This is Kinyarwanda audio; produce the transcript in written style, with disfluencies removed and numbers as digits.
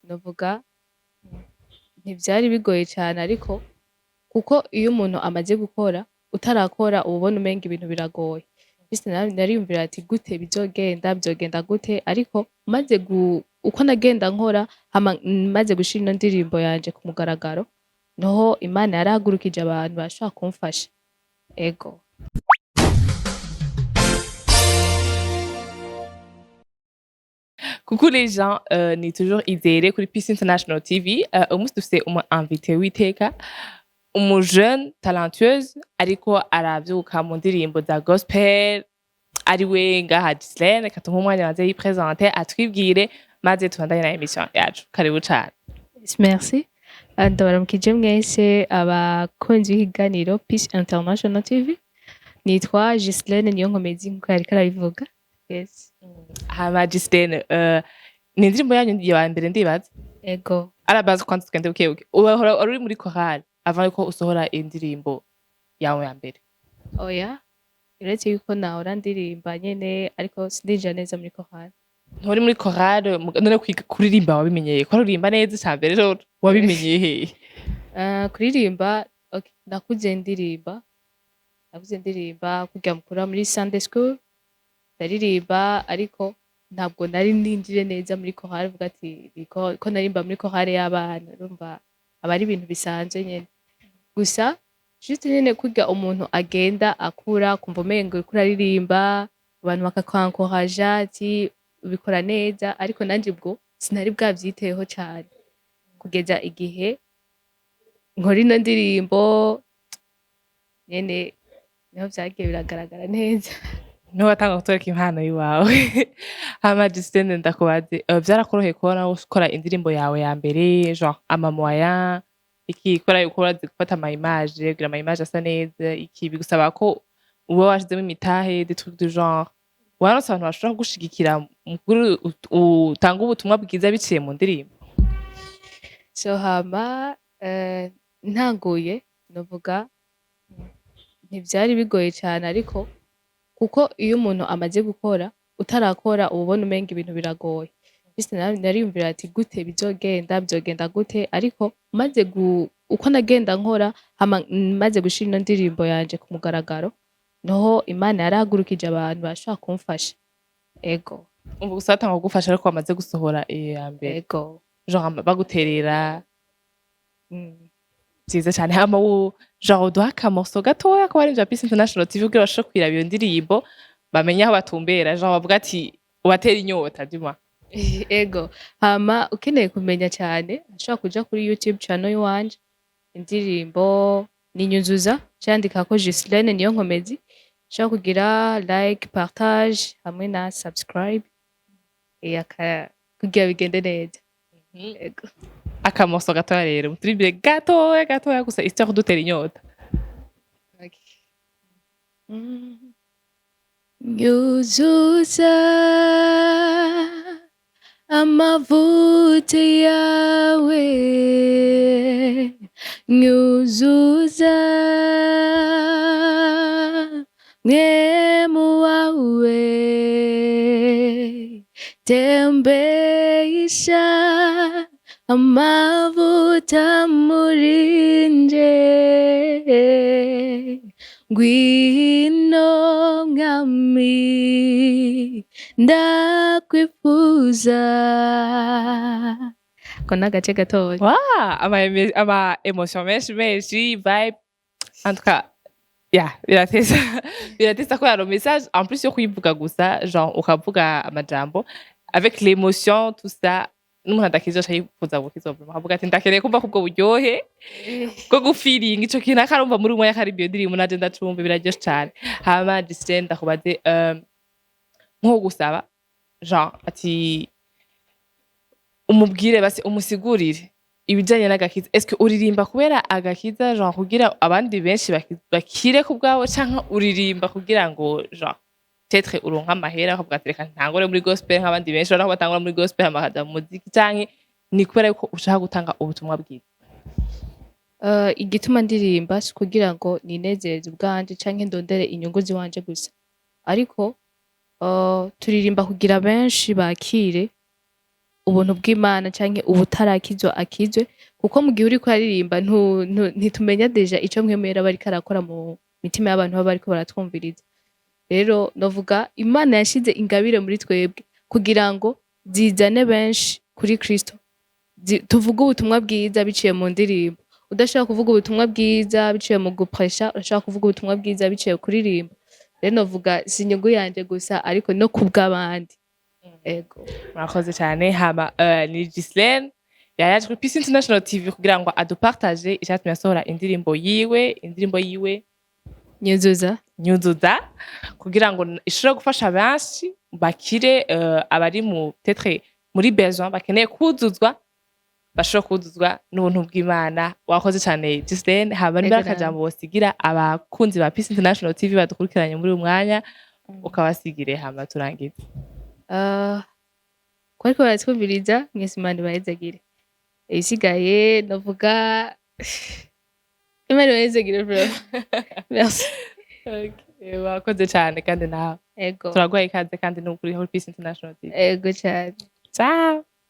Novuga ntivyari bigoye cane ariko kuko iyo umuntu amaze gukora utarakora uba ubona umenga ibintu biragoye. Just nariyumvira ati gute vyogenda gute ariko uko nagenda nkora hama maze gushira ino ndirimbo yanje ku mugaragaro niho Imana yarahagurukije abantu bashobora kumfasha. Ego. Coucou les gens, ni toujours Izere kuri Peace International TV. Umunsi dufise umu invité w'iteka, umu jeune talentueuse ariko aravyuka mu ndirimbo za gospel, ariwe ngaha Ghislaine. Reka tumuhe umwanya banze yipresente atwibwire maze tubandanye na emission yacu. Karibu cane. Merci. Ndabaramukije mwese abakunzi b'ikiganiro Peace International TV. Nitwa Ghislaine Niyonkomezi nkuko yariko arabivuga. Yes. Hama Ghislaine, ni indirimbo yanyu ya mbere ndibaza? Ego. Arabaza kwanza tugende bukebuke. Uhora uri muri chorale avant yuko usohora indirimbo yawe ya mbere? Oya. Uretse yuko nahora ndirimba nyene ariko sindinjira neza muri chorale. Nturi muri chorale none kwiga kuririmba wabimenyeye ko uririmba neza icambere rero wabimenyeye hehe? Kuririmba okay, nakuze ndirimba kugira mukura muri Sunday school ndaririmba ariko ntabwo nari ninjire neza muri chorale vuga ati ko narimba muri chorale y'abana urumva aba ari ibintu bisanzwe nyene gusa juste nyene kugira umuntu agenda akura kumva umengo uriko uraririmba abantu bakakwankoraja ati ubikora neza ariko nanje ubwo sinari bwavyiteho cane kugeza igihe nkora ino ndirimbo nyene niho vyagiye biragaragara neza. Niho watanga kutwereka impano yiwawe. Hama Ghislaine ndakubaze, vyarakoroheye kubona ukora indirimbo yawe ya mbere genre ama moyen iki kora yuko urazi gufata ama image kugira ama image asa neza iki bigusaba ko uba washizemo imitahe des trucs du genre waronse abantu bashobora kugushigikira mukuru utanga ubutumwa bwiza biciye mu ndirimbo? So hama ntanguye novuga ntivyari bigoye cane ariko kuko iyo umuntu amaze gukora utarakora uba ubona umenga ibintu biragoye. Just nariyumvira ati gute vyogenda gute ariko uko nagenda nkora hama maze gushira ino ndirimbo yanje ku mugaragaro niho Imana yarahagurukije abantu bashobora kumfasha. Ego. Umva gusa batanga kugufasha ariko wamaze gusohora iyo ya mbere. Ego. Genre baguterera vyiza cane. Hama genre uduha akamorso gatoya ko barimvye Peace International TV kugira bashobore kwiraba iyo ndirimbo bamenye aho batumbera genre bavuga ati ubatera inyota dis-moi. Ego. Hama ukeneye kumenya cane ashobora kuja kuri YouTube channel yiwanje indirimbo ninyuzuza candikako Ghislaine Niyonkomezi ushobora kugira like partage hamwe na subscribe kugira bigende neza. Ego. Akamorso gatoya rero muturibire gatoya gusa histoire kudutera inyota. Nyuzuza amavuta yawe nyuzuza mwemu wawe tembesha amavuta muri nje ngwino mwami ndakwifuza. Ko nagace gatoya. Wow, ama emotion menshi vibe en tout cas biratesa ko yaro message en plus yo kuyivuga gusa genre ukavuga amajambo avec l'émotion tout ça n'umuntu adakizoca yifuza gukizova avuga ati ndakeneye kumva kubwo buryohe bwo gufiringa ico kintu akarumva muri umwe yakaribiyo ndirimbo naje ndacumva biraryoshe cane. Hama Ghislaine ndakubaze nko gusaba genre ati umubwire basi umusigurire ibijanye n'agakiza. Est-ce que uririmba kubera agakiza genre kugira abandi benshi bakire ku bwawe canke uririmba kugira ngo genre peut-être uronka amahera ukavuga ati reka ntangore muri gospel nk'abandi benshi urabona ko batangura muri gospel hama bakaja mu muziki canke ni kubera yuko ushaka gutanga ubutumwa bwiza? Igituma ndirimba si kugira ngo ninezereze ubwanje canke ndondere inyungu ziwanje gusa ariko turirimba kugira benshi bakire ubuntu bw'Imana canke ubutarakizwa akizwe kuko mu gihe uriko aririmba ntitumenya deja ico mwemera bariko arakora mu mitima y'abantu baba bariko baratwumviriza rero novuga Imana yashize ingabire muri twebwe kugira ngo zizane benshi kuri Kristo tuvuge ubutumwa bwiza biciye mu ndirimbo udashaka kuvuga ubutumwa bwiza biciye mu gupresha urashaka kuvuga ubutumwa bwiza biciye kuririmba rero novuga si inyungu yanje gusa ariko no kubw'abandi ego murakoze cyane hama ni Ghislaine yaje kuri Peace International TV kugira ngo adupartage icyatumye asohora indirimbo yiwe nyuzuza kugira ngo ishobore gufasha benshi bakire abari mu peut-être muri besoin bakeneye kuzuzwa bashobora kuzuzwa n'ubuntu bw'Imana wakoze cyane Ghislaine haba niba akajambo bosigira abakunzi ba Peace International TV badukurikiranye muri uyu mwanya ukabasigire hama turangize kwariko baratwumviriza mwese Imana ibahezagire isigaye novuga Imana ibahezagire bro merci wakoze cyane kandi nawe ego turaguha ikaze kandi n'ukuri Peace International TV ego cyane ciao